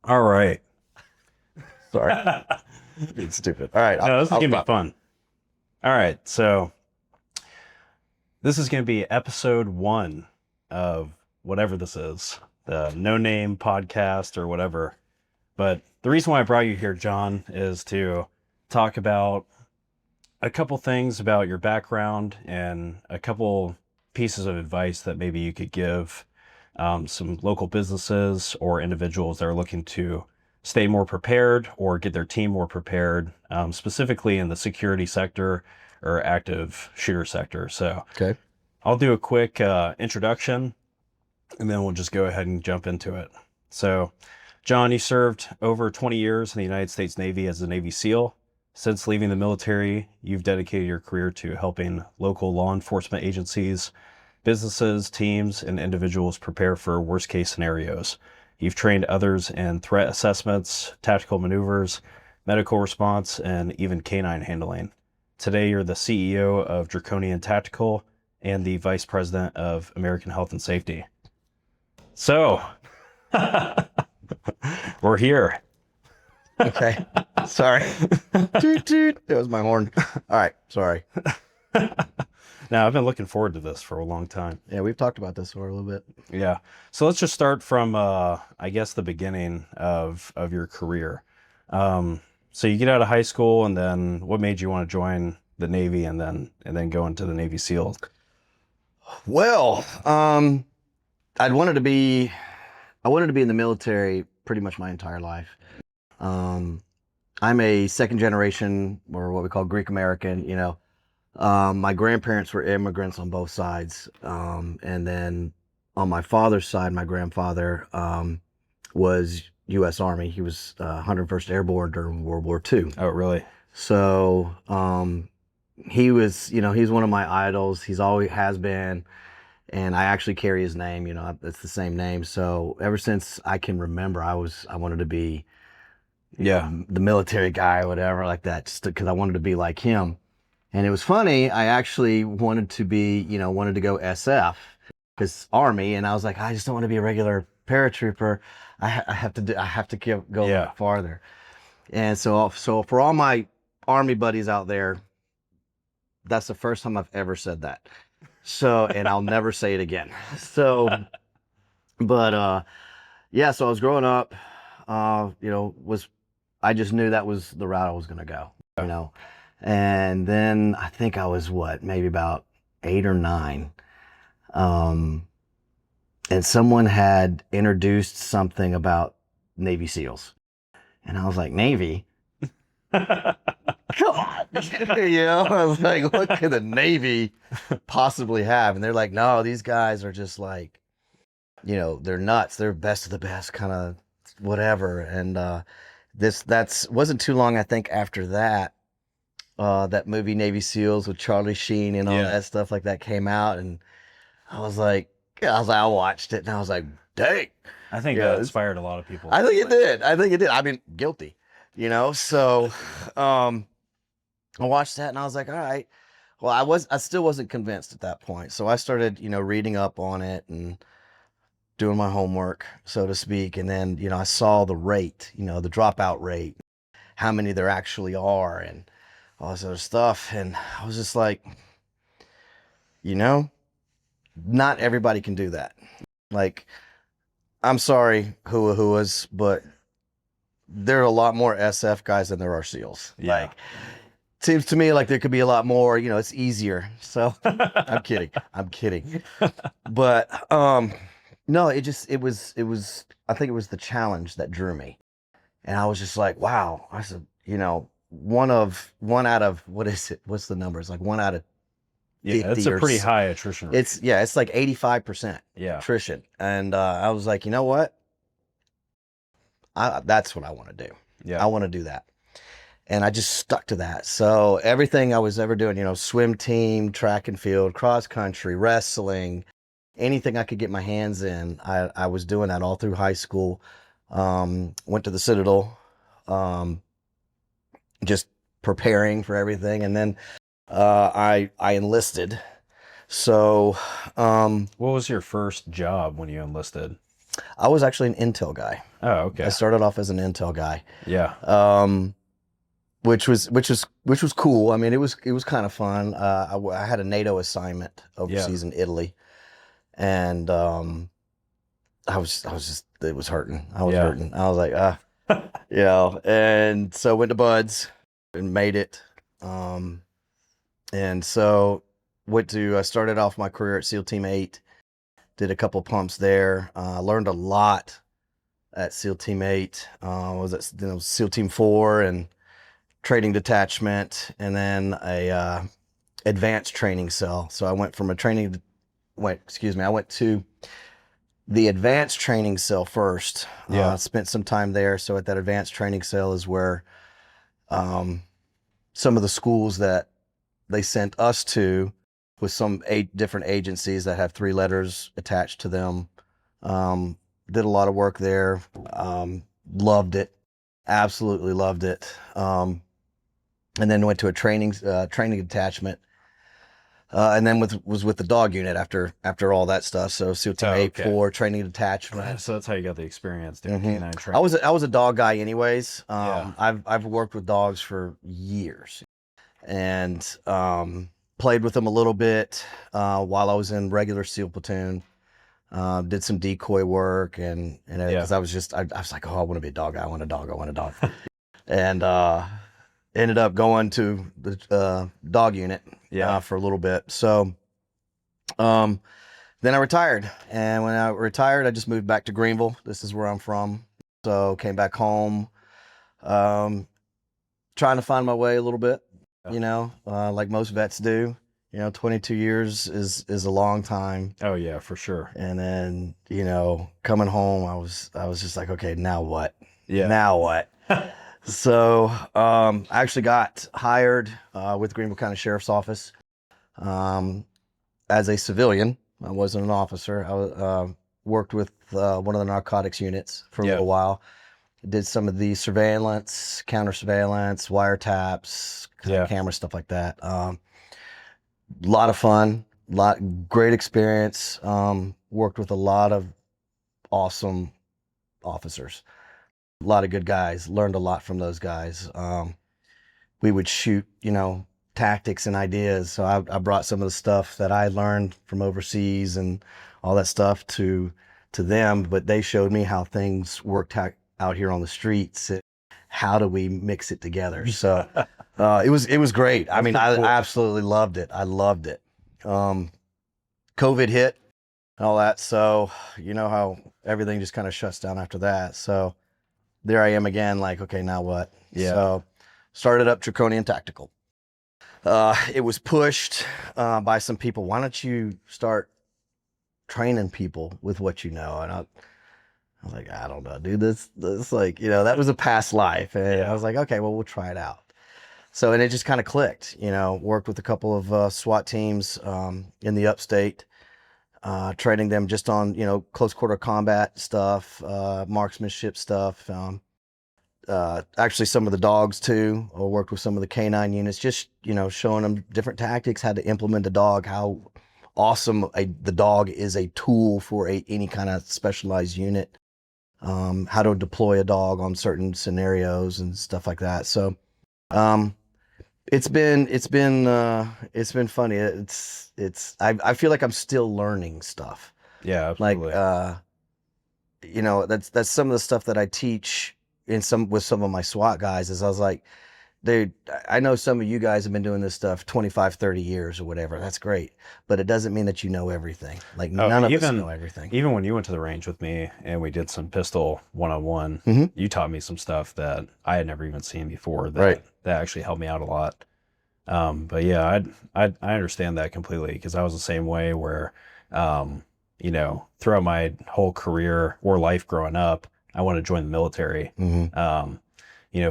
All right. Sorry, No, being stupid. All right, this is I'll gonna be stop. fun. All right, so this is gonna be episode one of whatever this is, the No Name podcast or whatever. But the reason why I brought you here, John, is to talk about a couple things about your background and a couple pieces of advice that maybe you could give some local businesses or individuals that are looking to stay more prepared or get their team more prepared, specifically in the security sector or active shooter sector. So Okay. I'll do a quick introduction and then we'll just go ahead and jump into it. So, John, you served over 20 years in the United States Navy as a Navy SEAL. Since leaving the military, you've dedicated your career to helping local law enforcement agencies, businesses, teams, and individuals prepare for worst case scenarios. You've trained others in threat assessments, tactical maneuvers, medical response, and even canine handling. Today, you're the CEO of Draconian Tactical and the Vice President of American Health and Safety. So, we're here. Okay. Sorry. Toot toot. That was my horn. All right. Sorry. Now, I've been looking forward to this for a long time. Yeah, we've talked about this for a little bit. Yeah. So let's just start from, I guess, the beginning of your career. So you get out of high school, and then what made you want to join the Navy, and then go into the Navy SEALs? Well, I'd wanted to be, I wanted to be in the military pretty much my entire life. I'm a second generation, or what we call Greek American. My grandparents were immigrants on both sides, and then on my father's side, my grandfather was U.S. Army. He was 101st Airborne during World War II. Oh, really? So he was, he's one of my idols. He's always has been, and I actually carry his name. It's the same name. So ever since I can remember, I wanted to be, Yeah. the military guy or whatever like that, just because I wanted to be like him. And it was funny. I actually wanted to be, wanted to go SF, because Army, and I was like, I just don't want to be a regular paratrooper. I have to go Yeah. farther. And so for all my Army buddies out there, that's the first time I've ever said that. So, and I'll never say it again. So, but yeah. So I was growing up, I just knew that was the route I was gonna go. And then I think I was maybe about 8 or 9. And someone had introduced something about Navy SEALs. And I was like, Navy? Come on. I was like, what could the Navy possibly have? And they're like, no, these guys are just like, they're nuts. They're best of the best, kind of whatever. And that's wasn't too long, I think, after that. That movie Navy SEALs with Charlie Sheen and all Yeah. that stuff like that came out, and I watched it, and I was like, dang. I think Yeah, that it's- inspired a lot of people. I think it did. I mean, guilty, So, I watched that, and I was like, all right. Well, I still wasn't convinced at that point, so I started, reading up on it and doing my homework, so to speak, and then, I saw the rate, the dropout rate, how many there actually are, and all this other stuff. And I was just like, not everybody can do that. Like, I'm sorry, hua-huas, but there are a lot more SF guys than there are SEALs. Yeah. Like, seems to me like there could be a lot more, it's easier. So I'm kidding. I'm kidding. But no, it was I think it was the challenge that drew me. And I was just like, wow. I said, one out of what is it? What's the number? It's like 1 out of 50. Yeah, it's a pretty high attrition rate. It's like 85% Yeah. attrition. And I was like, you know what? That's what I want to do. Yeah. I want to do that. And I just stuck to that. So everything I was ever doing, swim team, track and field, cross country, wrestling, anything I could get my hands in, I was doing that all through high school. Went to the Citadel, just preparing for everything. And then I enlisted. So What was your first job when you enlisted? I was actually an intel guy. Oh, I okay. started off as an intel guy, Yeah. um, which was cool. I mean, it was kind of fun. I had a NATO assignment Yeah. overseas in Italy, and I was just it was hurting. I was Yeah. hurting. I was like, and so went to Buds and made it. Um, and so I started off my career at SEAL Team 8, did a couple pumps there, learned a lot at SEAL Team 8, was at SEAL Team 4 and training detachment, and then a advanced training cell. So I went from I went to the advanced training cell first. Yeah. Spent some time there. So at that advanced training cell is where um, some of the schools that they sent us to, with some 8 different agencies that have 3 letters attached to them. Did a lot of work there. Loved it. Absolutely loved it. And then went to a training detachment. And then was with the dog unit after all that stuff. So SEAL Team Oh, 8 okay. 4 training detachment. So that's how you got the experience doing hmm canine I training. was a dog guy anyways. Yeah. I've worked with dogs for years, and played with them a little bit while I was in regular SEAL platoon. Did some decoy work and Yeah. because I was like, oh, I want to be a dog. I want a dog. I want a dog. And ended up going to the dog unit Yeah. for a little bit. So um, then I retired, and when I retired, I just moved back to Greenville. This is where I'm from. So came back home, um, trying to find my way a little bit. Like most vets do. 22 years is a long time. Oh, yeah, for sure. And then, coming home, I was just like, okay, now what? Yeah. Now what? So, I actually got hired with Greenville County Sheriff's Office as a civilian. I wasn't an officer. Worked with one of the narcotics units for a Yeah. little while. Did some of the surveillance, counter surveillance, wiretaps, Yeah. camera stuff like that. Lot of fun, great experience. Worked with a lot of awesome officers, a lot of good guys. Learned a lot from those guys. We would shoot, tactics and ideas. So I brought some of the stuff that I learned from overseas and all that stuff to them, but they showed me how things worked out here on the streets. How do we mix it together? So it was great. I mean, I Cool. absolutely loved it. I loved it. COVID hit and all that, so you know how everything just kind of shuts down after that. So there I am again, like, okay, now what? Yeah. So started up Draconian Tactical. It was pushed by some people. Why don't you start training people with what you know? And I was like, I don't know, dude. This like, that was a past life, and Yeah. I was like, okay, well, we'll try it out. So, and it just kind of clicked. Worked with a couple of SWAT teams in the upstate, training them just on close quarter combat stuff, marksmanship stuff. Actually, some of the dogs too. I worked with some of the canine units, just showing them different tactics, how to implement the dog, how awesome the dog is a tool for any kind of specialized unit. How to deploy a dog on certain scenarios and stuff like that. So, it's been funny. I feel like I'm still learning stuff. Yeah, Like, absolutely. that's some of the stuff that I teach with some of my SWAT guys. Is I was like, dude, I know some of you guys have been doing this stuff 25, 30 years or whatever. That's great. But it doesn't mean that you know everything. Like, Oh, none of us know everything. even when you went to the range with me and we did some pistol one-on-one, Mhm. you taught me some stuff that I had never even seen before that Right. that actually helped me out a lot. But yeah, I understand that completely because I was the same way where, throughout my whole career or life growing up, I wanted to join the military. Mhm.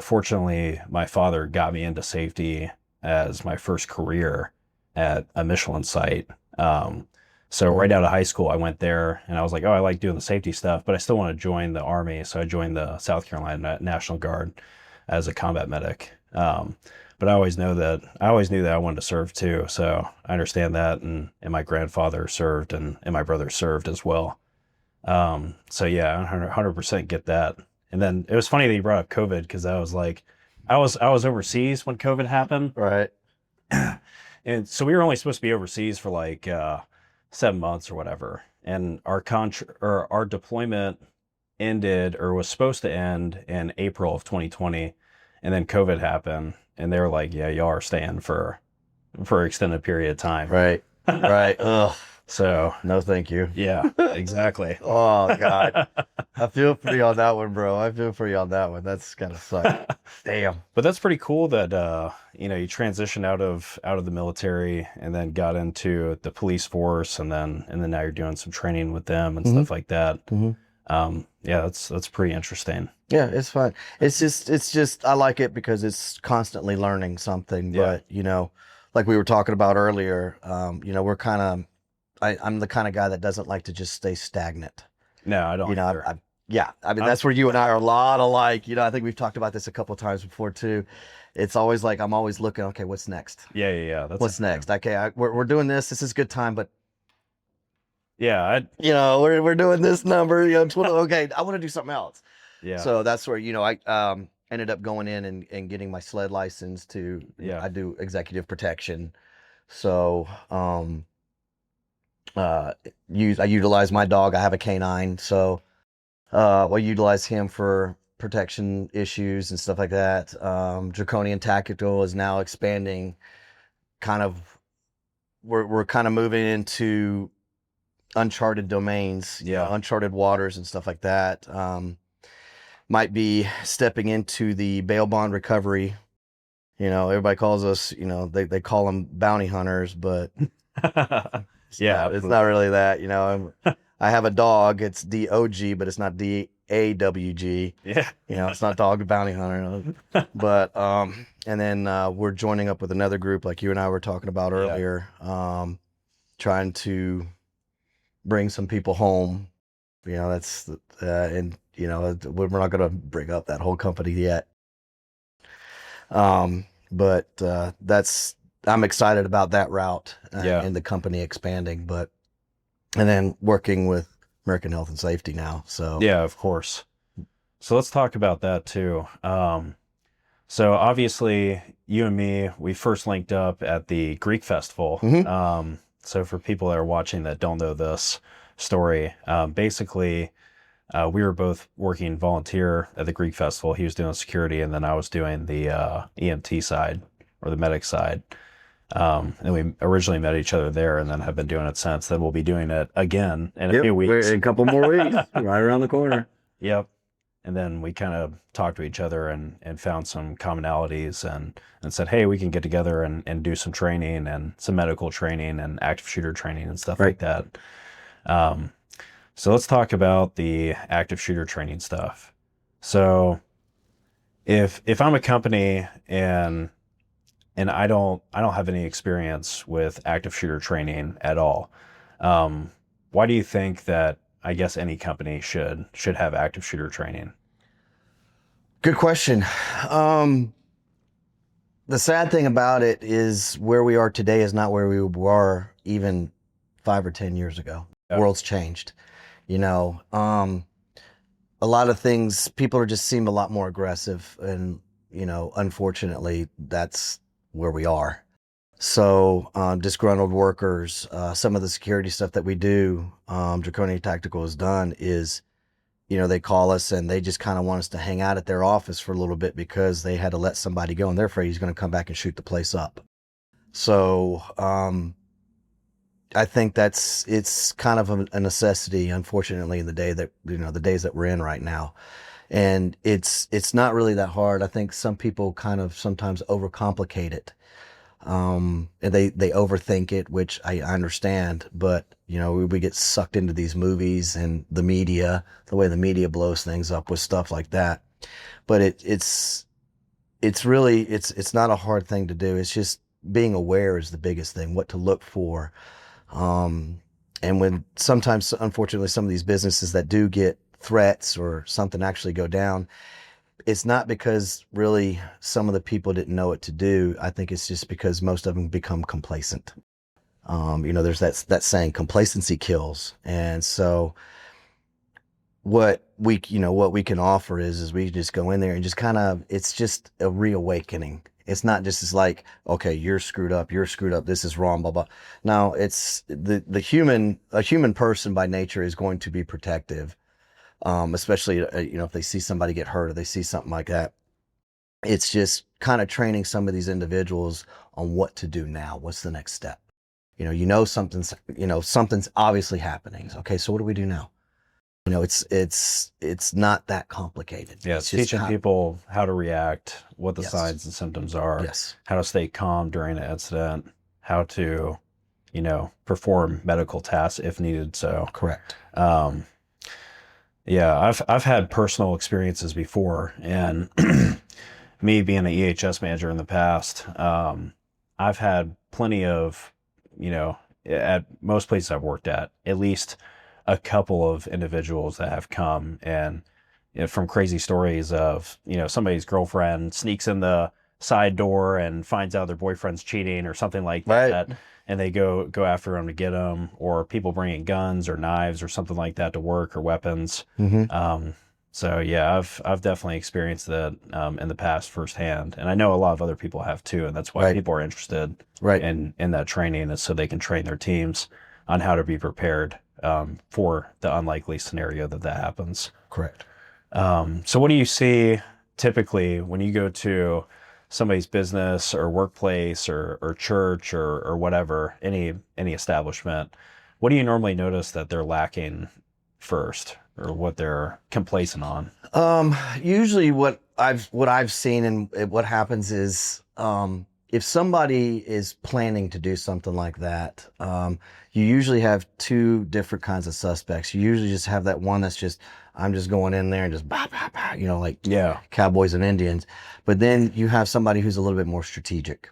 Fortunately, my father got me into safety as my first career at a Michelin site. So right out of high school, I went there and I was like, oh, I like doing the safety stuff, but I still want to join the Army. So I joined the South Carolina National Guard as a combat medic. But I always knew that I wanted to serve too. So I understand that. And my grandfather served and my brother served as well. So yeah, 100% get that. And then it was funny that you brought up COVID because I was like, I was overseas when COVID happened, Right. and so we were only supposed to be overseas for like 7 months or whatever. And our deployment ended or was supposed to end in April of 2020, and then COVID happened, and they were like, "Yeah, y'all are staying for an extended period of time." Right. Right. Ugh. So No, thank you. yeah, exactly. Oh God. I feel for you on that one, bro. I feel for you on that one. That's gotta suck. Damn. But that's pretty cool that you transitioned out of the military and then got into the police force and then now you're doing some training with them and hmm stuff like that. hmm Yeah, that's pretty interesting. Yeah, it's fun. It's just I like it because it's constantly learning something. Yeah. But like we were talking about earlier, we're kind of I'm the kind of guy that doesn't like to just stay stagnant. No, I You don't know, either. yeah, I mean I'm, that's where you and I are a lot alike. I think we've talked about this a couple of times before too. It's always like I'm always looking. Okay, what's next? yeah. That's the What's same. next? Okay, we're doing this. This is good time, but Yeah, we're doing this number. 20, okay, I want to do something else. yeah, So that's where I ended up going in and getting my sled license to. yeah. I do executive protection. So uh, I utilize my dog. I have a canine, so I utilize him for protection issues and stuff like that. Draconian Tactical is now expanding. Kind of, we're kind of moving into uncharted domains, Yeah. uncharted waters and stuff like that. Might be stepping into the bail bond recovery. Everybody calls us, they call them bounty hunters, but Yeah, it's not really that. I have a dog. It's DOG, but it's not DAWG. yeah. It's not dog bounty hunter. But and then we're joining up with another group like you and I were talking about Yeah. earlier, trying to bring some people home. That's and we're not going to bring up that whole company yet. But I'm excited about that route Yeah. and the company expanding, and then working with American Health and Safety now. So Yeah, of course. So let's talk about that too. So obviously, you and me, we first linked up at the Greek festival. Mhm. So for people that are watching that don't know this story, basically, we were both working volunteer at the Greek festival. He was doing security, and then I was doing the EMT side or the medic side. And we originally met each other there, and then have been doing it since. Then we'll be doing it again in a few weeks. A couple more weeks, right around the corner. Yep. And then we kind of talked to each other and found some commonalities and said, hey, we can get together and do some training and some medical training and active shooter training and stuff like that. So let's talk about the active shooter training stuff. So if I'm a company and I don't have any experience with active shooter training at all, why do you think that I guess any company should have active shooter training? Good question. The sad thing about it is where we are today is not where we were even 5 or 10 years ago. Yeah. World's changed. A lot of things, people just seem a lot more aggressive, and unfortunately that's where we are. So disgruntled workers, some of the security stuff that we do, Draconian Tactical has done is, they call us and they just kind of want us to hang out at their office for a little bit because they had to let somebody go and they're afraid he's going to come back and shoot the place up. So I think it's kind of a necessity, unfortunately, in the day that, the days that we're in right now. And it's not really that hard. I think some people kind of sometimes overcomplicate it. And they overthink it, which I understand, but we get sucked into these movies and the media, the way the media blows things up with stuff like that. But it's really, it's not a hard thing to do. It's just being aware is the biggest thing, what to look for. And when sometimes, unfortunately, some of these businesses that do get threats or something actually go down, it's not because really some of the people didn't know what to do. I think it's just because most of them become complacent. There's that saying, complacency kills. And so what we can offer is we just go in there and just kind of, it's just a reawakening. It's not just as like, okay, you're screwed up, this is wrong, blah blah. No, it's a human person by nature is going to be protective, especially if they see somebody get hurt or they see something like that. It's just kind of training some of these individuals on what to do now. What's the next step? Something's obviously happening. Okay, so what do we do now? It's not that complicated. Yeah, It's it's teaching people how to react, what the Yes. signs and symptoms are, Yes, how to stay calm during an incident, how to, perform medical tasks if needed. So, correct. um, yeah, I've had personal experiences before, and me being an EHS manager in the past, I've had plenty of, at most places I've worked at least a couple of individuals that have come and from crazy stories of, somebody's girlfriend sneaks in the side door and finds out their boyfriend's cheating or something like that. Right. And they go after them to get them, or people bringing guns or knives or something like that to work, or weapons. Mm-hmm. So yeah, I've definitely experienced that in the past firsthand, and I know a lot of other people have too, and that's why Right. people are interested Right. in that training, is so they can train their teams on how to be prepared for the unlikely scenario that happens. Correct. So what do you see typically when you go to somebody's business or workplace or church or whatever, any establishment? What do you normally notice that they're lacking first, or what they're complacent on? Usually what I've seen and what happens is, if somebody is planning to do something like that, you usually have two different kinds of suspects. You usually just have that one that's just, I'm just going in there and just bah, bah, bah, like Yeah. cowboys and Indians. But then you have somebody who's a little bit more strategic.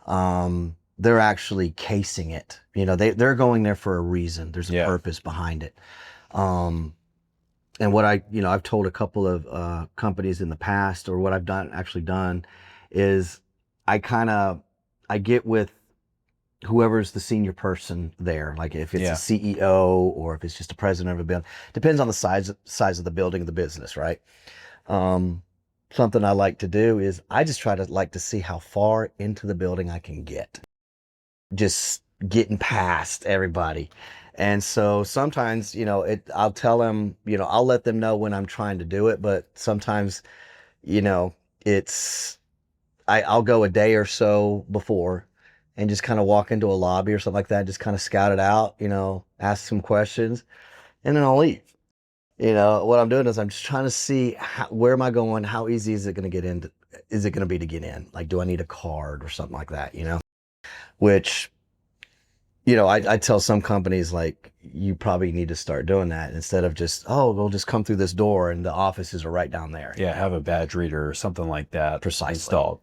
They're actually casing it. They're going there for a reason. There's a purpose behind it. And what I've told a couple of companies in the past, or what I've actually done, is I get with whoever's the senior person there. Like if it's a CEO or if it's just a president of a building, depends on the size of the building, the business, right? Something I like to do is I just try to see how far into the building I can get, just getting past everybody. And so sometimes, I'll tell them, I'll let them know when I'm trying to do it, but sometimes, I'll go a day or so before and just kind of walk into a lobby or something like that, just kind of scout it out, ask some questions, and then I'll leave. What I'm doing is I'm just trying to see where am I going? How easy is it going to get in? Is it going to be to get in? Like, do I need a card or something like that? Which, I tell some companies, like, you probably need to start doing that instead of just, oh, we'll just come through this door and the offices are right down there. Yeah, have a badge reader or something like that Precisely. installed.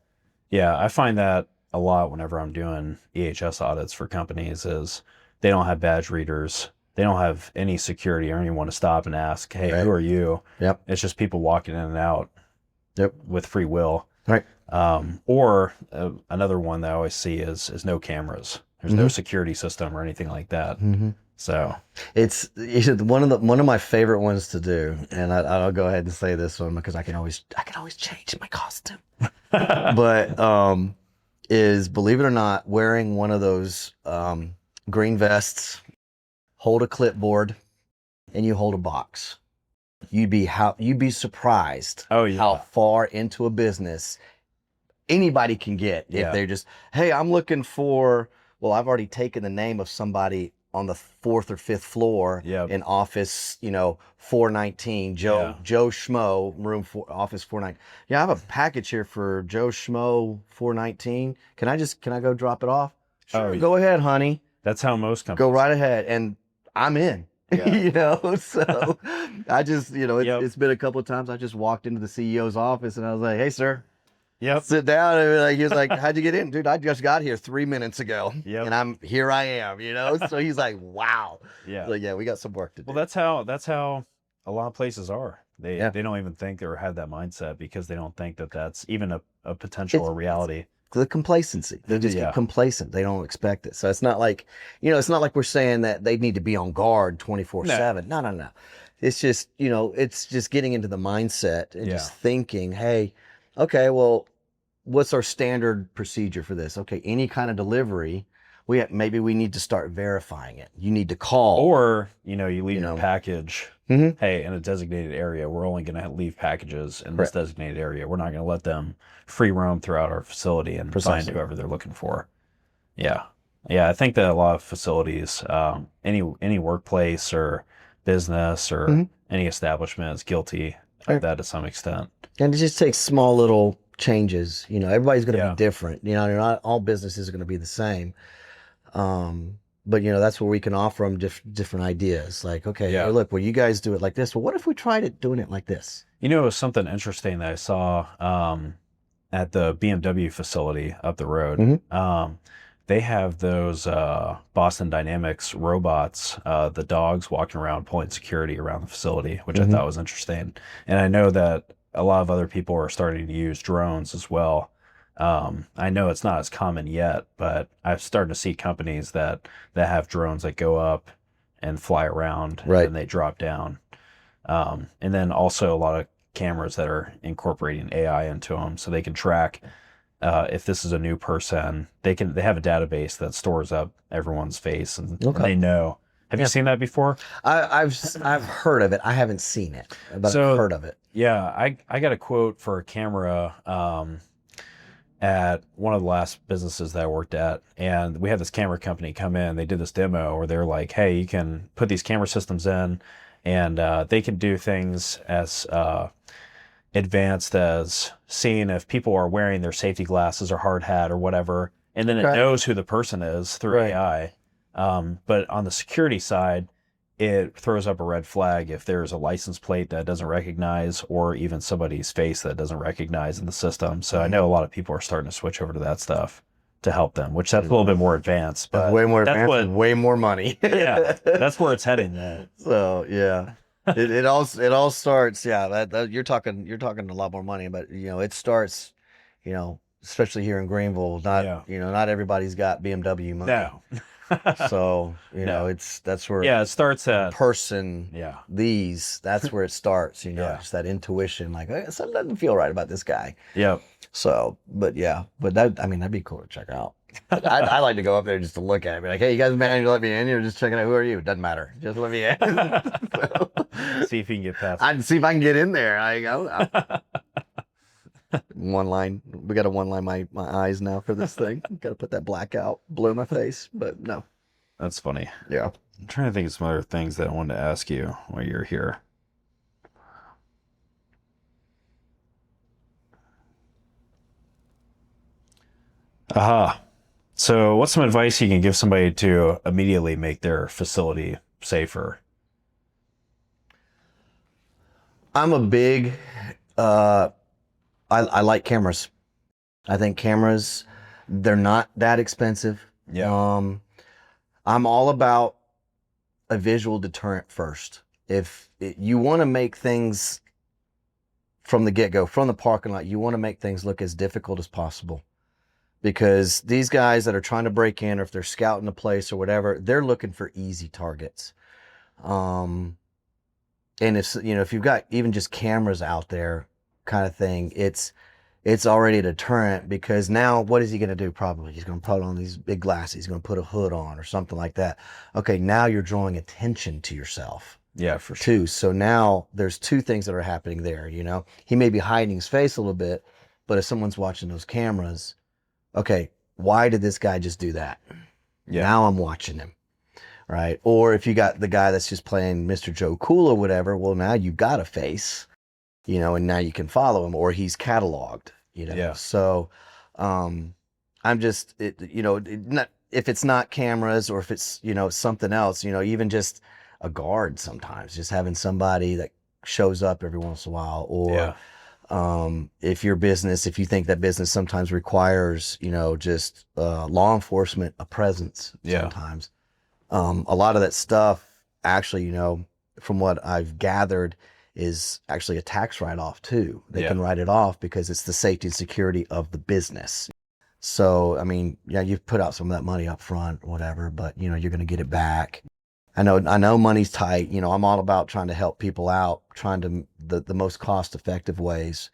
Yeah, I find that a lot whenever I'm doing EHS audits for companies, is they don't have badge readers. They don't have any security or anyone to stop and ask, hey, Right. who are you? Yep. It's just people walking in and out. Yep. With free will. Right. Or another one that I always see is no cameras. There's no security system or anything like that. Mm-hmm. So it's one of my favorite ones to do, and I'll go ahead and say this one because I can always change my costume. But is, believe it or not, wearing one of those green vests, hold a clipboard, and you hold a box. You'd be surprised how far into a business anybody can get if they're just, hey, I'm looking for, well, I've already taken the name of somebody on the 4th or 5th floor in office, 419, Joe Schmo, office 419. Yeah, I have a package here for Joe Schmo 419. Can I go drop it off? Sure, go ahead, honey. That's how most companies go right ahead, and I'm in. So I just, it's been a couple of times I just walked into the CEO's office and I was like, hey, sir. Yep. Sit down. And he was like, how'd you get in? Dude, I just got here 3 minutes ago. Yep. And here I am, So he's like, wow. Yeah. So yeah, we got some work to do. Well, that's how a lot of places are. They don't even think or have that mindset, because they don't think that that's even a potential or reality. The complacency. They just get complacent. They don't expect it. So it's not like, it's not like we're saying that they need to be on guard 24/7. No. it's just, it's just getting into the mindset and Yeah. just thinking, hey, okay, well, what's our standard procedure for this? Okay, any kind of delivery, maybe we need to start verifying it. You need to call, Or, you leave your know. package, Mhm. hey, in a designated area, we're only going to leave packages in this Correct. designated area. We're not going to let them free roam throughout our facility and find Precisely. whoever they're looking for. Yeah. Yeah, I think that a lot of facilities, any workplace or business or Mhm. any establishment is guilty of Right. that to some extent. And it just takes small little changes. Everybody's going to be Yeah. different. Not all businesses are going to be the same. But that's where we can offer them different ideas. Like, okay, hey, Yeah. look, well, you guys do it like this. Well, what if we tried it doing it like this? It was something interesting that I saw at the BMW facility up the road. Mhm. They have those Boston Dynamics robots, the dogs walking around pulling security around the facility, which I Mhm. thought was interesting. And I know that a lot of other people are starting to use drones as well. I know it's not as common yet, but I've started to see companies that have drones that go up and fly around and Right. then they drop down. And then also a lot of cameras that are incorporating AI into them, so they can track if this is a new person. They have a database that stores up everyone's face, and Okay. they know. Have you seen that before? I've heard of it. I haven't seen it, but So I've heard of it. yeah, I got a quote for a camera at one of the last businesses that I worked at, and we had this camera company come in. They did this demo where they're like, "Hey, you can put these camera systems in, and they can do things as advanced as seeing if people are wearing their safety glasses or hard hat or whatever, and then it Okay. knows who the person is through Right. AI. But on the security side, it throws up a red flag if there's a license plate that doesn't recognize, or even somebody's face that doesn't recognize in the system. So I know a lot of people are starting to switch over to that stuff to help them, which that's a little bit more advanced, That's but way more that's advanced what, and way more money. yeah, that's where it's heading. Then. So yeah, it all starts. Yeah, that you're talking a lot more money, but it starts, especially here in Greenville. Not Yeah. not everybody's got BMW money. No. So No. that's where Yeah, it starts at person yeah. that's where it starts. Yeah. Just that intuition, like something doesn't feel right about this guy. Yep. So, but that'd be cool to check out. I like to go up there just to look at it. Be like, hey, you guys managed to let me in? You're just checking out. Who are you? Doesn't matter. Just let me in. See if you can get past. I'd see if I can get in there. I go. One line. We got to one line my eyes now for this thing. Got to put that blackout blue in my face. But no. That's funny. Yeah. I'm trying to think of some other things that I wanted to ask you while you're here. Aha. So, what's some advice you can give somebody to immediately make their facility safer? I'm a big. I like cameras. I think cameras, they're not that expensive. Yeah. I'm all about a visual deterrent first. If you want to make things from the get-go, from the parking lot, you want to make things look as difficult as possible. Because these guys that are trying to break in, or if they're scouting a place or whatever, they're looking for easy targets. And if you've got even just cameras out there kind of thing, it's already a deterrent, because now what is he going to do? Probably he's going to put on these big glasses. He's going to put a hood on or something like that. Okay, now you're drawing attention to yourself. Yeah, for sure. Too. So now there's two things that are happening there. He may be hiding his face a little bit, but if someone's watching those cameras, okay, why did this guy just do that? Yeah. Now I'm watching him. Right. Or if you got the guy that's just playing Mr. Joe Cool or whatever, well, now you've got a face, and now you can follow him, or he's cataloged, Yeah. So, I'm just, not, if it's not cameras, or if it's, something else, even just a guard sometimes, just having somebody that shows up every once in a while, or, Yeah. if if you think that business sometimes requires, just law enforcement, a presence sometimes. A lot of that stuff actually, from what I've gathered, is actually a tax write-off too. They can write it off because it's the safety and security of the business. So, I mean, yeah, you've put out some of that money up front, whatever, but you're going to get it back I know money's tight. You know, I'm all about trying to help people out, trying to the most cost effective ways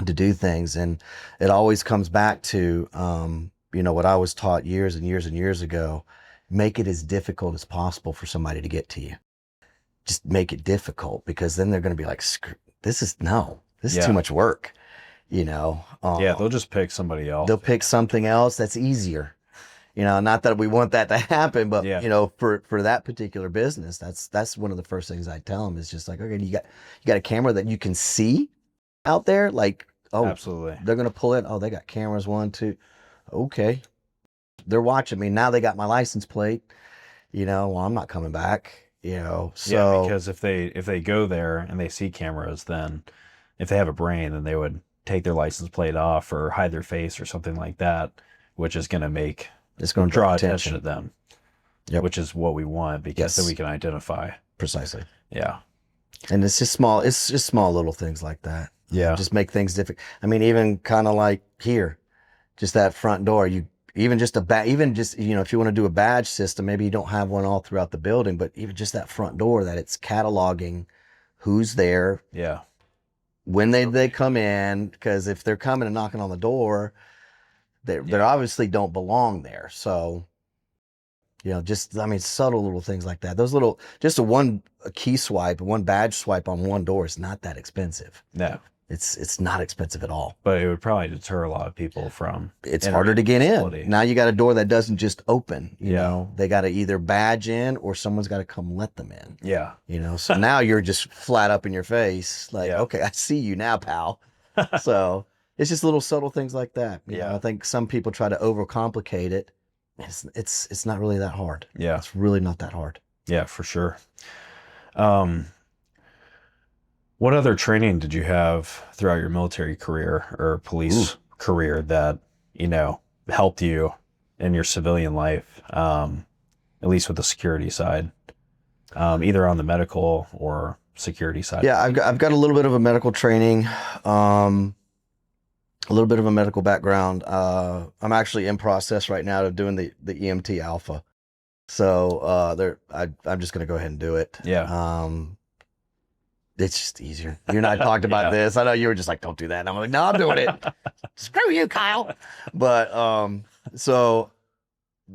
to do things. And it always comes back to, you know, what I was taught years and years and years ago: make it as difficult as possible for somebody to get to you. Just make it difficult, because then they're going to be like, this is too much work. You know, Yeah, they'll just pick somebody else. they'll pick something else that's easier. You know, not that we want that to happen, but Yeah. you know, for that particular business, that's one of the first things I tell them is just like, okay, you got a camera that you can see out there, like, oh, Absolutely. they're gonna pull it. Oh, they got cameras, 1, 2. Okay, they're watching me now. They got my license plate. You know, well, I'm not coming back. You know, so Yeah, because if they go there and they see cameras, then if they have a brain, then they would take their license plate off or hide their face or something like that, which is going to make it's going to draw attention to them. Yep. Which is what we want, because then Yes. we can identify. Precisely. Yeah. And it's just small. It's just small little things like that. Yeah. Just make things different. I mean, even kind of like here, just that front door. You even just you know, if you want to do a badge system, maybe you don't have one all throughout the building, but even just that front door, that it's cataloging who's there, Yeah. when they come in, because if they're coming and knocking on the door, they obviously don't belong there. So, you know, just, I mean, subtle little things like that. Those little, just a key swipe, one badge swipe on one door is not that expensive. No. It's not expensive at all. But it would probably deter a lot of people from. It's harder to get facility. in. Now you got a door that doesn't just open. You Yeah. know, they got to either badge in or someone's got to come let them in. Yeah. You know, so now you're just flat up in your face, like, Yeah. okay, I see you now, pal. So it's just little subtle things like that. You know, I think some people try to overcomplicate it. It's not really that hard. Yeah. It's really not that hard. Yeah, for sure. What other training did you have throughout your military career or police career that, you know, helped you in your civilian life, at least with the security side, either on the medical or security side? Yeah, I've got a little bit of a medical training, a little bit of a medical background. I'm actually in process right now of doing the EMT Alpha. So I'm just going to go ahead and do it. Yeah. It's just easier. You and I talked about this. I know you were just like, don't do that. And I'm like, no, I'm doing it. Screw you, Kyle. But so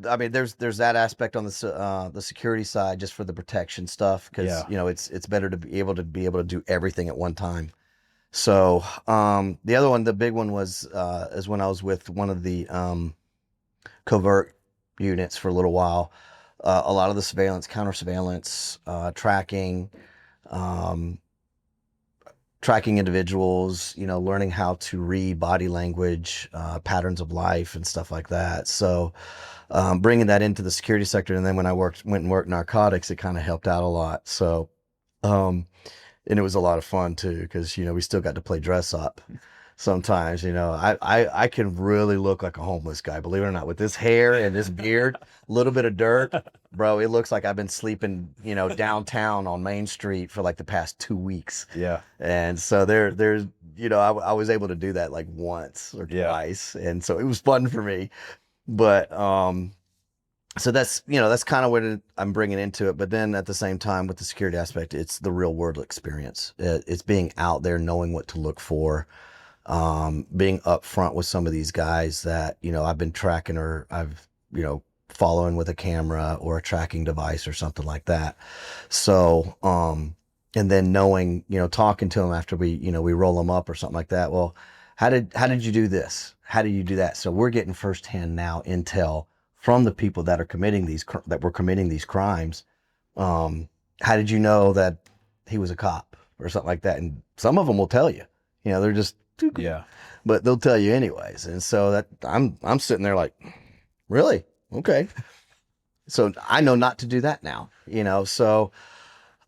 I mean, there's that aspect on the security side, just for the protection stuff, because you know, it's better to be able to do everything at one time. So the other one, the big one was is when I was with one of the covert units for a little while. A lot of the surveillance, counter surveillance, tracking individuals, you know, learning how to read body language, patterns of life and stuff like that. So bringing that into the security sector. And then when I went and worked narcotics, it kind of helped out a lot. So, and it was a lot of fun too, because, you know, we still got to play dress up sometimes. You know, I can really look like a homeless guy, believe it or not, with this hair and this beard, a little bit of dirt, bro. It looks like I've been sleeping, you know, downtown on Main Street for like the past 2 weeks. Yeah. And so there's, you know, I was able to do that like once or twice. And so it was fun for me. But, so that's, you know, that's kind of what I'm bringing into it. But then at the same time, with the security aspect, it's the real world experience. It's being out there, knowing what to look for, being upfront with some of these guys that, you know, I've been tracking, or I've, you know, following with a camera or a tracking device or something like that. So, and then knowing, you know, talking to them after we roll them up or something like that. Well, how did you do this? How did you do that? So we're getting firsthand now intel from the people that are committing these crimes. How did you know that he was a cop or something like that? And some of them will tell you, you know, they're just, but they'll tell you anyways. And so that I'm sitting there like, really? Okay. So I know not to do that now, you know? So,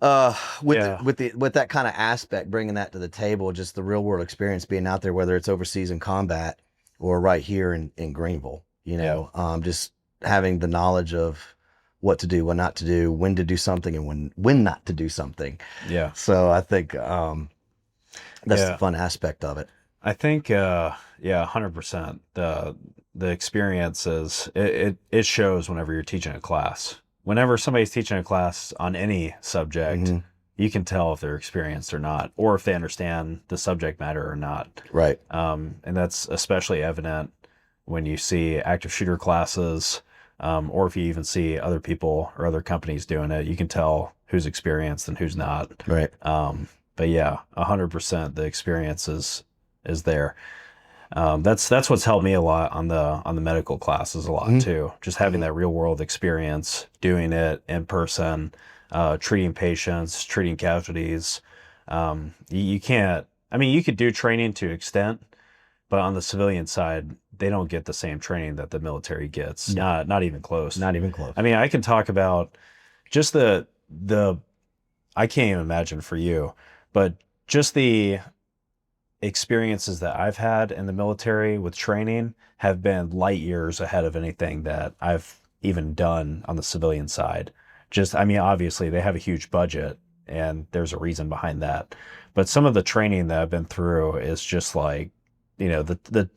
with that kind of aspect, bringing that to the table, just the real world experience, being out there, whether it's overseas in combat or right here in Greenville, you know, just having the knowledge of what to do, what not to do, when to do something, and when not to do something. Yeah. So I think that's the fun aspect of it. I think 100%. The experience is it shows whenever you're teaching a class. whenever somebody's teaching a class on any subject, Hmm. you can tell if they're experienced or not, or if they understand the subject matter or not. Right. And that's especially evident when you see active shooter classes, or if you even see other people or other companies doing it. You can tell who's experienced and who's not. Right. But yeah, 100% the experience is there. That's what's helped me a lot on the medical classes a lot Mhm. too. Just having that real world experience, doing it in person, treating patients, treating casualties. You can't. I mean, you could do training to extent, but on the civilian side, they don't get the same training that the military gets. No. Not even close. Not even close. I mean, I can talk about just the I can't even imagine for you, but just the experiences that I've had in the military with training have been light years ahead of anything that I've even done on the civilian side. Just, I mean, obviously they have a huge budget and there's a reason behind that. But some of the training that I've been through is just like, the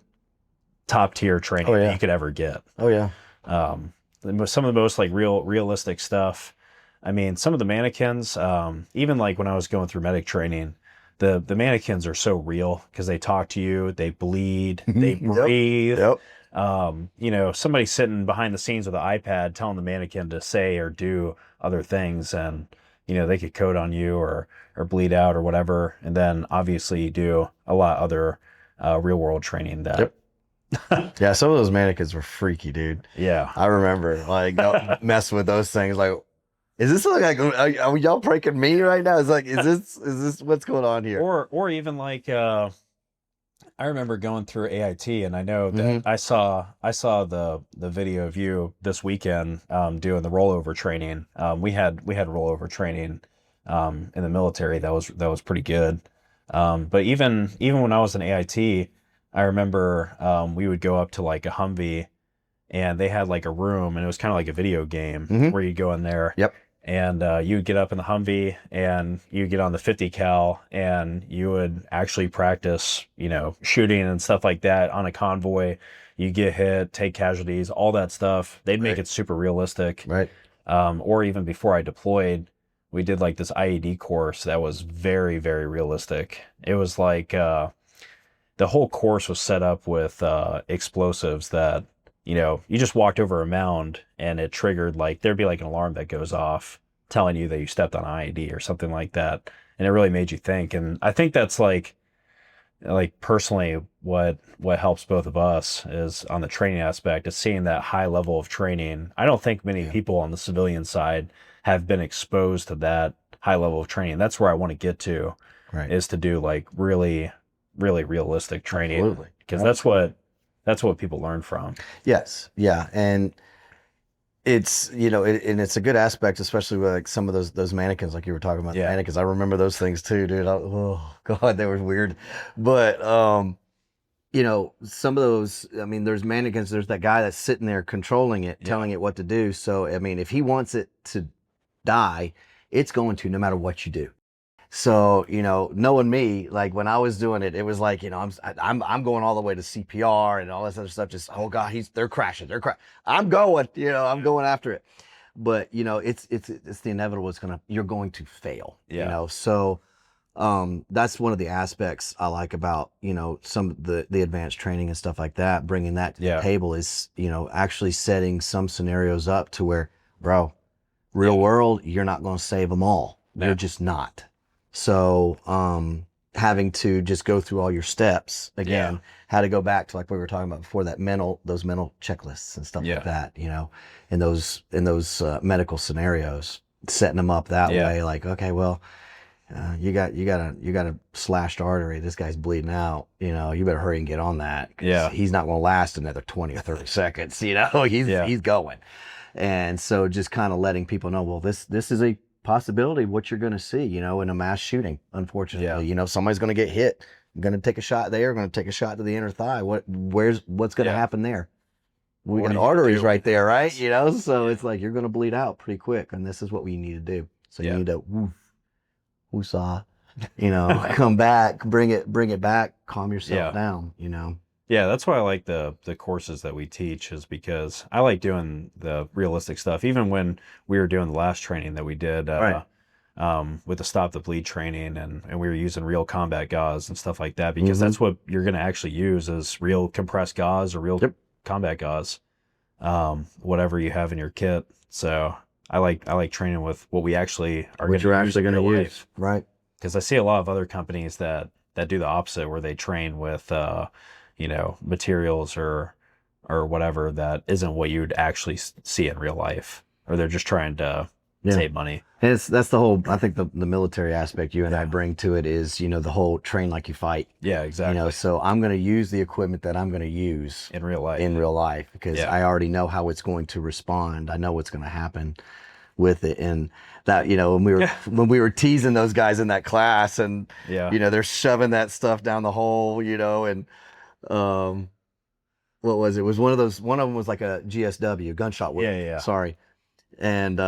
top tier training Oh that yeah. you could ever get. Oh yeah. Um, some of the most like realistic stuff. I mean, some of the mannequins, even like when I was going through medic training, the mannequins are so real because they talk to you, they bleed, they Yep. breathe. Yep. Somebody sitting behind the scenes with an iPad telling the mannequin to say or do other things, and they could code on you or bleed out or whatever. And then obviously you do a lot other real world training that. Yep. Yeah, some of those mannequins were freaky, dude. Yeah. I remember like messing with those things. Like, is this like are y'all pranking me right now? It's like, is this what's going on here? Or even like I remember going through AIT, and I know that Mhm. I saw the video of you this weekend doing the rollover training. We had rollover training in the military that was pretty good. But even when I was in AIT, I remember we would go up to like a Humvee, and they had like a room, and it was kind of like a video game Mhm. where you go in there Yep. and you would get up in the Humvee and you get on the 50 cal and you would actually practice, shooting and stuff like that on a convoy. You get hit, take casualties, all that stuff. They'd make Right. it super realistic. Right. Or even before I deployed, we did like this IED course that was very, very realistic. It was like the whole course was set up with explosives that you just walked over a mound and it triggered, like there'd be like an alarm that goes off telling you that you stepped on IED or something like that, and it really made you think. And I think that's like personally what helps both of us is on the training aspect is seeing that high level of training. I don't think many Yeah. people on the civilian side have been exposed to that high level of training. That's where I want to get to, Right. is to do like really, really realistic training, Absolutely. because that's what people learn from. Yes. Yeah. And it's and it's a good aspect, especially with like some of those mannequins, like you were talking about. The Yeah. mannequins. I remember those things too, dude. Oh god, they were weird. But some of those, I mean, there's mannequins, there's that guy that's sitting there controlling it, Yeah. telling it what to do. So I mean, if he wants it to die, it's going to, no matter what you do. So, knowing me, like when I was doing it, it was like, I'm going all the way to CPR and all this other stuff. Just, oh God, they're crashing. I'm going, I'm going after it. But, it's the inevitable. You're going to fail, Yeah. So, that's one of the aspects I like about, some of the advanced training and stuff like that, bringing that to Yeah. the table is, actually setting some scenarios up to where, bro, real Yeah. world, you're not going to save them all. No. You're just not. So, having to just go through all your steps again, Yeah. how to go back to like we were talking about before, those mental checklists and stuff Yeah. like that, in those medical scenarios, setting them up that Yeah. way. Like, okay, well, you got a slashed artery. This guy's bleeding out. You better hurry and get on that. 'Cause Yeah. he's not going to last another 20 or 30 seconds. Yeah. He's going. And so just kind of letting people know, well, this is a possibility of what you're going to see, in a mass shooting. Unfortunately, somebody's going to get hit, going to take a shot there, going to take a shot to the inner thigh. What's going to Yeah. happen there? We What got are you gonna arteries do? right there, right? So it's like you're going to bleed out pretty quick, and this is what we need to do. So Yeah. you need to woosah, come back, bring it back, calm yourself Yeah. down, Yeah, that's why I like the courses that we teach is because I like doing the realistic stuff. Even when we were doing the last training that we did Right. with the stop the bleed training and we were using real combat gauze and stuff like that because Mm-hmm. that's what you're going to actually use is real compressed gauze or real Yep. combat gauze, whatever you have in your kit. So I like training with what we actually are going What to you're use actually in going to real use. life. Right. Because I see a lot of other companies that do the opposite, where they train with materials or whatever that isn't what you'd actually see in real life, or they're just trying to Yeah. save money. And that's the whole, I think the military aspect you and I Yeah. bring to it is, the whole train like you fight. Yeah, exactly. So I'm going to use the equipment that I'm going to use In real life. in real life because Yeah. I already know how it's going to respond. I know what's going to happen with it. And that, when we were teasing those guys in that class and, Yeah. they're shoving that stuff down the hole, and, what was it? It was one of them was like a GSW, gunshot wound. Yeah. Sorry. And,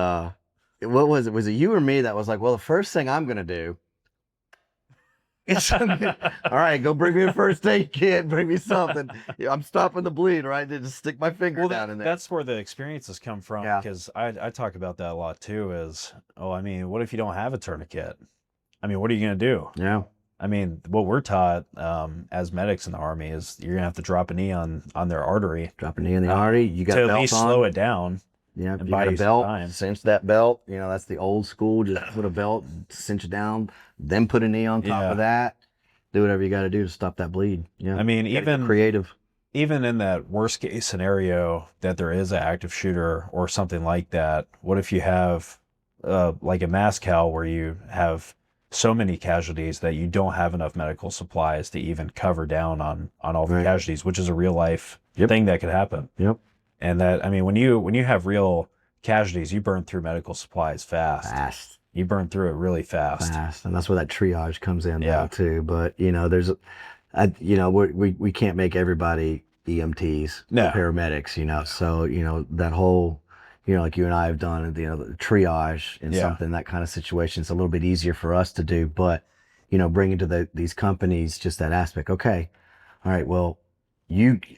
what was it? Was it you or me that was like, well, the first thing I'm going to do is all right, go bring me a first aid kit, bring me something. Yeah, I'm stopping the bleed, right? Then just stick my finger down in there. That's where the experiences come from. Yeah. Because I talk about that a lot too. Is what if you don't have a tourniquet? What are you gonna do? Yeah. What we're taught as medics in the Army is you're gonna have to drop a knee on their artery Drop a knee in the artery. You got to at belt least on. slow it down. Yeah. And You buy got a you some belt. time. Cinch that belt. That's the old school. Just put a belt, cinch it down, then put a knee on top of that. Do whatever you got to do to stop that bleed. Yeah. Even creative. Even in that worst case scenario that there is an active shooter or something like that, what if you have like a mass cal where you have so many casualties that you don't have enough medical supplies to even cover down on all the casualties, which is a real life thing that could happen. Yep. And that when you have real casualties, you burn through medical supplies fast. You burn through it really fast. And that's where that triage comes in though, too. But we can't make everybody EMTs, paramedics, so that whole, like you and I have done, the triage in something, that kind of situation, it's a little bit easier for us to do. But bringing to these companies just that aspect. Okay, all right, well,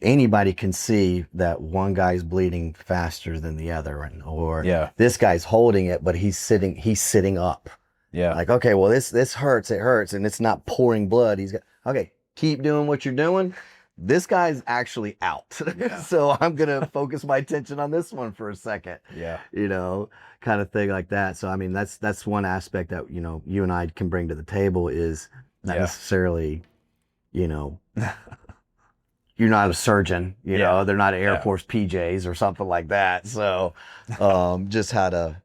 anybody can see that one guy's bleeding faster than the other, or this guy's holding it, but he's sitting up. Yeah. Like, okay, well, this hurts, it hurts, and it's not pouring blood. Okay, keep doing what you're doing. This guy's actually out. So I'm gonna focus my attention on this one for a second. Yeah. Kind of thing like that. So that's one aspect that you and I can bring to the table is not necessarily, you're not a surgeon, they're not Air Force PJs or something like that. So, just how to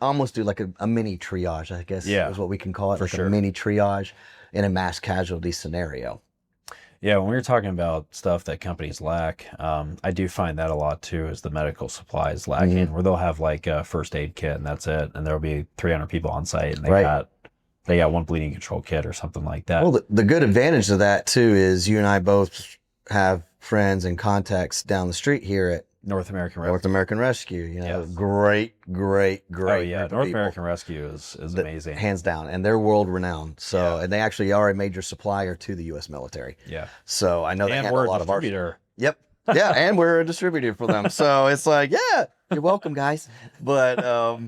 almost do like a mini triage, I guess is what we can call it. For sure. A mini triage in a mass casualty scenario. Yeah. When we were talking about stuff that companies lack, I do find that a lot too, is the medical supplies lacking, where they'll have like a first aid kit and that's it. And there'll be 300 people on site and they got one bleeding control kit or something like that. Well, the good advantage of that too is you and I both have friends and contacts down the street here at North American Rescue. Great. Oh yeah, North American Rescue is amazing, hands down, and they're world renowned. So, and they actually are a major supplier to the U.S. military. Yeah. So I know they handle a lot of our. Yep. Yeah, and we're a distributor for them. So it's like, you're welcome, guys. But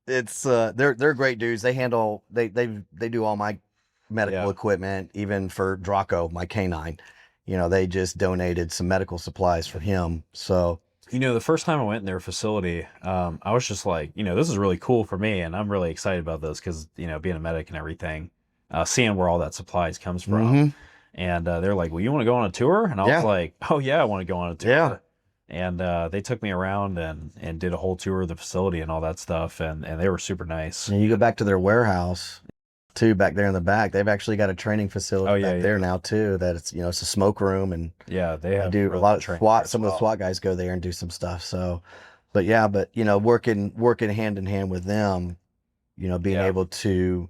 it's they're great dudes. They handle they do all my medical equipment, even for Draco, my canine. They just donated some medical supplies for him. So the first time I went in their facility, I was just like, this is really cool for me, and I'm really excited about this because being a medic and everything, seeing where all that supplies comes from, and they're like, well, you want to go on a tour? And I was like, oh yeah, I want to go on a tour. Yeah. And they took me around and did a whole tour of the facility and all that stuff, and they were super nice. And you go back to their warehouse too, back there in the back. They've actually got a training facility back there now too. That it's it's a smoke room, and they do a lot of SWAT. Some of the SWAT guys go there and do some stuff. So, but working hand in hand with them, being able to,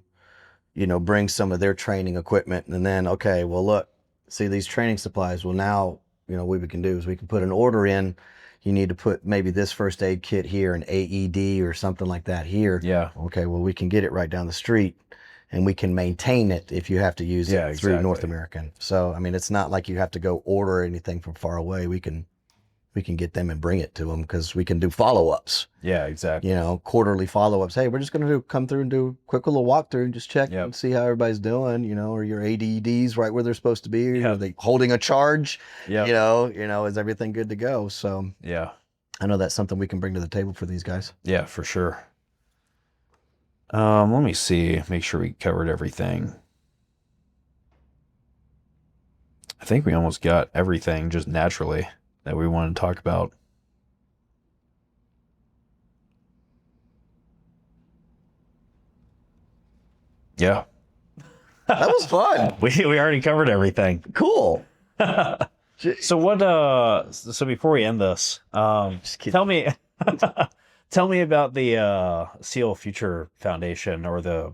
bring some of their training equipment, and then okay, well look, see these training supplies. Well now, what we can do is we can put an order in. You need to put maybe this first aid kit here, an AED or something like that here. Yeah. Okay, well we can get it right down the street. and we can maintain it if you have to use Yeah, it through North exactly. American. So, I mean, it's not like you have to go order anything from far away. We can get them and bring it to them because we can do follow-ups, Yeah, exactly. quarterly follow-ups. Hey, we're just going to come through and do a quick little walkthrough and just check Yep. and see how everybody's doing, are your ADDs right where they're supposed to be? Yeah. Are they holding a charge? Yep. Is everything good to go? So Yeah. I know that's something we can bring to the table for these guys. Yeah, for sure. Let me see. Make sure we covered everything. I think we almost got everything just naturally that we wanted to talk about. Yeah. That was fun. We already covered everything. Cool. So what so before we end this, Just kidding. tell me tell me about the SEAL Future Foundation or the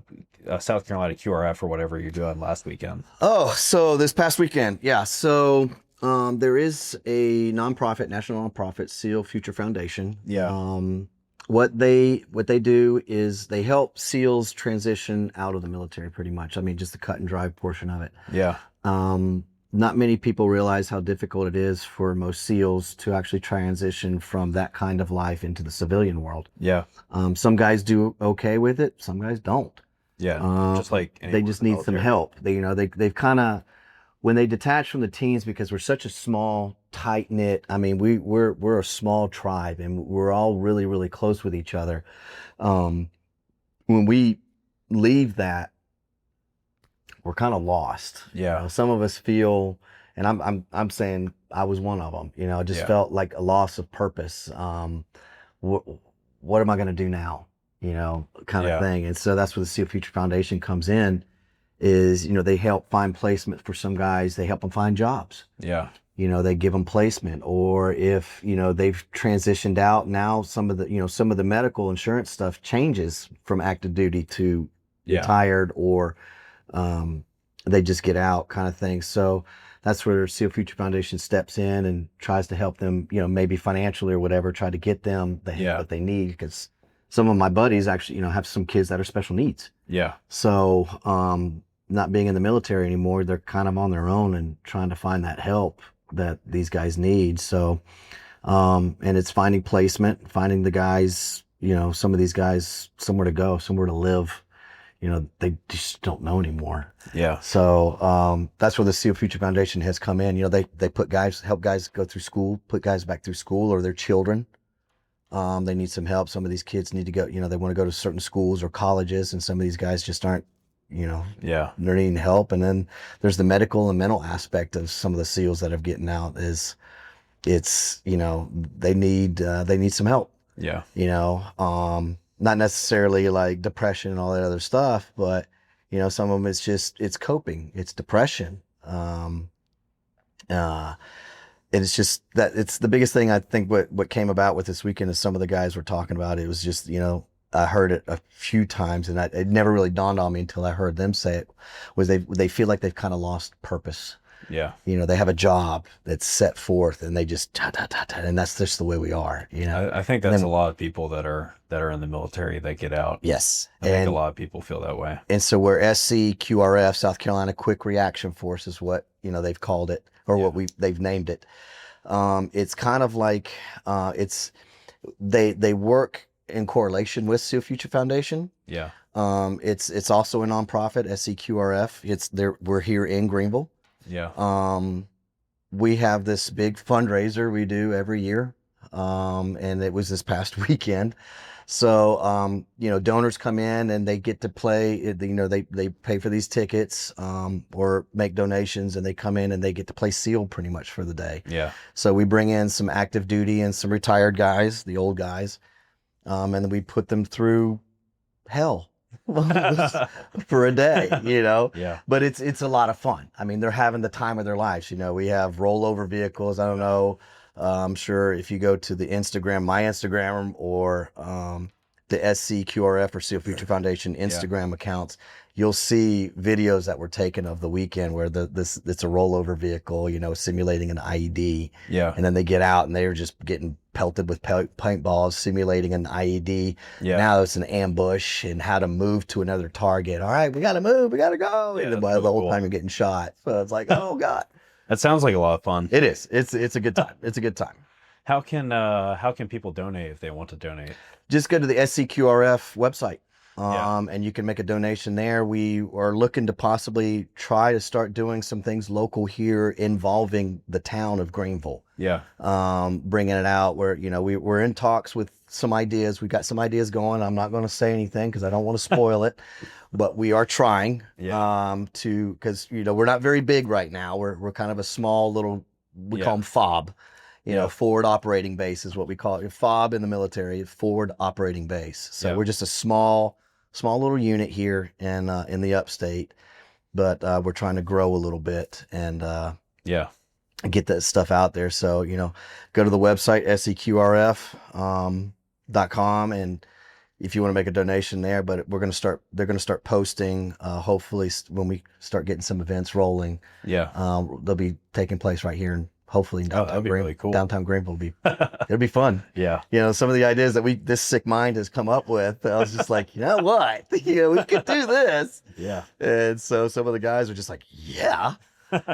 South Carolina QRF or whatever you're doing last weekend. Oh, so this past weekend, yeah. So there is a national nonprofit, SEAL Future Foundation. Yeah. What they do is they help SEALs transition out of the military, pretty much. I mean, just the cut and dry portion of it. Yeah. Not many people realize how difficult it is for most SEALs to actually transition from that kind of life into the civilian world. Yeah. Some guys do okay with it, some guys don't. Yeah. Just like they just need some help. They've kind of, when they detach from the teams, because we're such a small, tight knit. I mean, we're a small tribe, and we're all really, really close with each other. When we leave that, we're kind of lost. Yeah. Some of us feel, and I'm saying I was one of them. I just felt like a loss of purpose. What am I going to do now? Kind of thing. And so that's where the SEAL Future Foundation comes in. Is they help find placement for some guys. They help them find jobs. Yeah. They give them placement, or if they've transitioned out now, some of the medical insurance stuff changes from active duty to retired, or they just get out, kind of thing. So that's where SEAL Future Foundation steps in and tries to help them, maybe financially or whatever, try to get them the help that they need, because some of my buddies actually have some kids that are special needs. Yeah. So not being in the military anymore, they're kind of on their own and trying to find that help that these guys need. So and it's finding placement, finding the guys, some of these guys somewhere to go, somewhere to live. They just don't know anymore. Yeah. So that's where the SEAL Future Foundation has come in. They help guys go through school, put guys back through school, or their children. They need some help. Some of these kids need to go, they want to go to certain schools or colleges, and some of these guys just aren't, they're needing help. And then there's the medical and mental aspect of some of the SEALs that are getting out. They need some help. Yeah. Not necessarily like depression and all that other stuff, but some of them it's coping, it's depression. And it's just that it's the biggest thing I think what came about with this weekend is some of the guys were talking about. It was just, I heard it a few times, and it never really dawned on me until I heard them say it, was they feel like they've kind of lost purpose. Yeah. They have a job that's set forth, and they just and that's just the way we are. I think that's a lot of people that are in the military that get out. Yes. I think a lot of people feel that way. And so we're SCQRF, South Carolina Quick Reaction Force, is what they've called it, or what they've named it. It's kind of like they work in correlation with SEAL Future Foundation. Yeah. It's also a nonprofit, SCQRF. We're here in Greenville. Yeah. We have this big fundraiser we do every year. And it was this past weekend. So, donors come in and they get to play, they pay for these tickets, or make donations, and they come in and they get to play SEAL pretty much for the day. Yeah. So we bring in some active duty and some retired guys, the old guys. And then we put them through hell for a day, Yeah. but it's a lot of fun. I mean, they're having the time of their lives. We have rollover vehicles. I don't know. I'm sure if you go to the Instagram, my Instagram, or the SCQRF or Seal Future Foundation Instagram accounts, you'll see videos that were taken of the weekend where it's a rollover vehicle, you know, simulating an IED. Yeah. And then they get out and they're just getting pelted with paintballs, simulating an IED. Yeah. Now it's an ambush and how to move to another target. All right, we got to move. We got to go. Yeah, and that's the so whole cool. time you're getting shot. So it's like, oh God. That sounds like a lot of fun. It is. It's a good time. It's a good time. How can people donate if they want to donate? Just go to the SCQRF website. Yeah. And you can make a donation there. We are looking to possibly try to start doing some things local here involving the town of Greenville. Yeah. Bringing it out where, you know, we're in talks with some ideas. We've got some ideas going. I'm not going to say anything because I don't want to spoil it, but we are trying because, you know, we're not very big right now. We're kind of a small little, we call them FOB. You know, forward operating base is what we call it. FOB in the military, forward operating base. So we're just a small little unit here in the upstate, but we're trying to grow a little bit and get that stuff out there. So, you know, go to the website seqrf.com and if you want to make a donation there, but they're going to start posting hopefully when we start getting some events rolling. They'll be taking place right here in hopefully in downtown really cool. Downtown Greenville it'll be fun. Yeah. You know, some of the ideas that this sick mind has come up with, I was just like, you know what? You know, we could do this. Yeah. And so some of the guys are just like, yeah.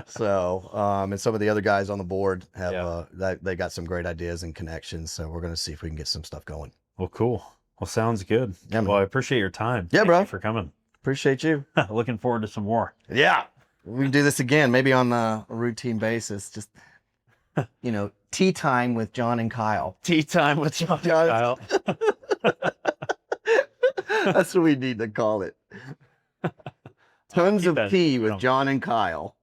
So, and some of the other guys on the board have, they got some great ideas and connections. So we're going to see if we can get some stuff going. Well, cool. Well, sounds good. Yeah, well, I appreciate your time. Yeah, Thank bro. you for coming. Appreciate you. Looking forward to some more. Yeah. We can do this again, maybe on a routine basis. Just, you know, tea time with John and Kyle. Tea time with John and Kyle. That's what we need to call it. Tons of tea with John and Kyle.